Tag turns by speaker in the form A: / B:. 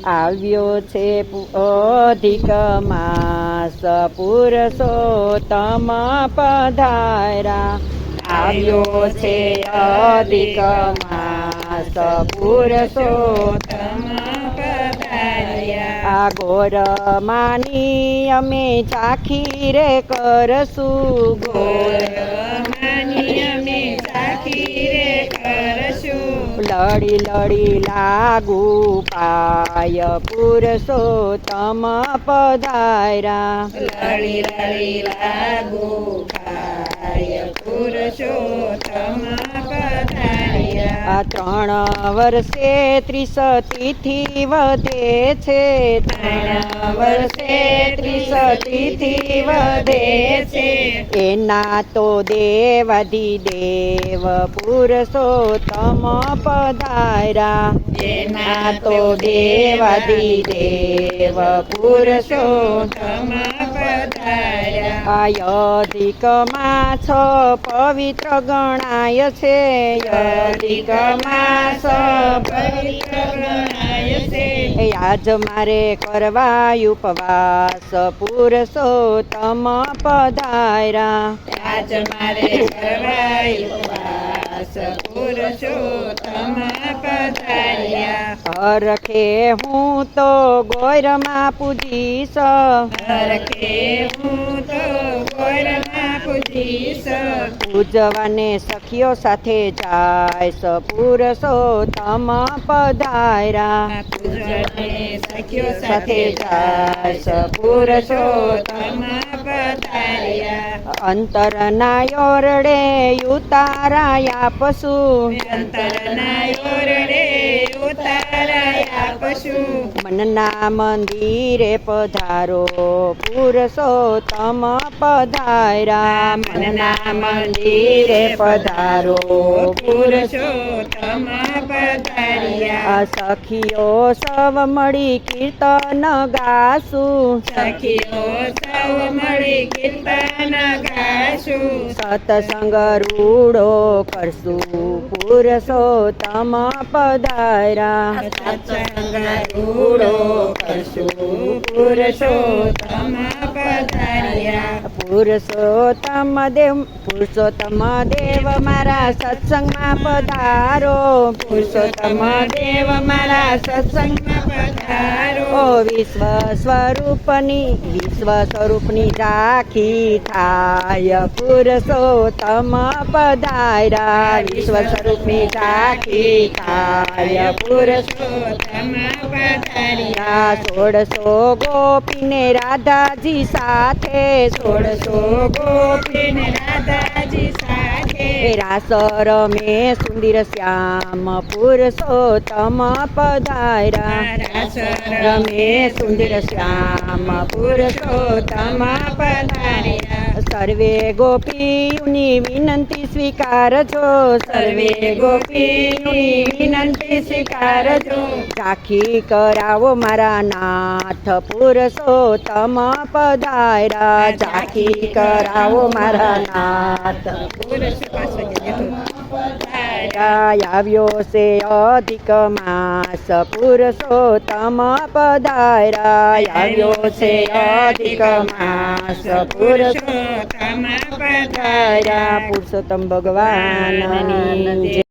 A: આવ્યો છે અધિક માસ પુરુષોત્તમ પધાર્યા. આવ્યો છે અધિક માસ પુરુષોત્તમ પધાર્યા. આ ગોર માની અમે ચાખી રે કરશું. ગોર માની અમે ચાખી રે કરશું. લડી લડી લાગુ પાય પુરુષોત્તમ પધાર્યા. લડી લડી લાગુ પાય પુરુષોત્તમ પધાર્યા. આ 3 વર્ષે 30 તિથિ વધે છે. 3 વર્ષે 30 તિથિ વધે છે. એના તો દેવાધિદેવ પુરુષોત્તમ પધાર્યા. એના તો દેવાધિદેવ પુરુષોત્તમ પધાર્યા. અધિક માસ પવિત્ર ગણાય છે. અધિક માસ પવિત્ર ગણાય છે. આજ મારે કરવા ઉપવાસ પુરુષોત્તમ પધાર્યા. આજ મારે કરવા ઉપવાસ પુરુષોત્તમ પધાર્યા. હરખે હું તો ગોરમાં પૂજીશ. હરખે હું તો ગોરમાં પૂજીશ. પૂજવાને સખીઓ સાથે જાયસ પુરુષોત્તમ પધાર્યા. પૂજવાને સખીઓ સાથે જાયસ પુરુષોત્તમ પધાર્યા. અંતરના યોરડે ઉતારાયા પશુ. અંતરના યોરડે ઉતારાયા પશુ. મનના મંદિરે પધારો પુરુષોત્તમ પધાર્યા. મનના મંદિરે પધારો પુરુષોત્તમ પધાર્યા. સખીઓ સૌ મળી કીર્તન ગાશું. સખીઓ સૌ મળી કીર્તન ગાશું. સત્સંગ રૂડો કરશું પુરુષોત્તમ પધાર્યા. સત્સંગ રૂડો કરશું પુરુષોત્તમ પધાર્યા. પુરુષોત્તમ દેવ મારા સત્સંગમાં પધારો. પુરુષોત્તમ દેવ મારા સત્સંગમાં પધારો. વિશ્વ સ્વરૂપની રાખી થાય પુરુષોત્તમ પધાર્યા. વિશ્વ સ્વરૂપની રાખી થાય પુરુષોત્તમ પધાર્યા. 16 ગોપીને રાધાજી સાથે. 16 ગોપીને રાધાજી સાથે. રાસ રમે સુંદર શ્યામ પુરુષોત્તમ પધાર્યા. રાસ રમે સુંદર શ્યામ પુરુષોત્તમ પધાર્યા. સર્વે ગોપીઓની વિનંતી સ્વીકારજો. સર્વે ગોપીઓની વિનંતી સ્વીકારજો. ચાખી કરાવો મારા નાથ પુરુષોત્તમ પધાર્યા. ચાખી કરાવો મારા નાથ પુરુષોત્તમ પધાર્યા. આવ્યો છે અધિક માસ પુરુષોત્તમ પધાર્યા. આવ્યો છે અધિક માસ પુરુષોત્તમ પધાર્યા. પુરુષોત્તમ ભગવાનની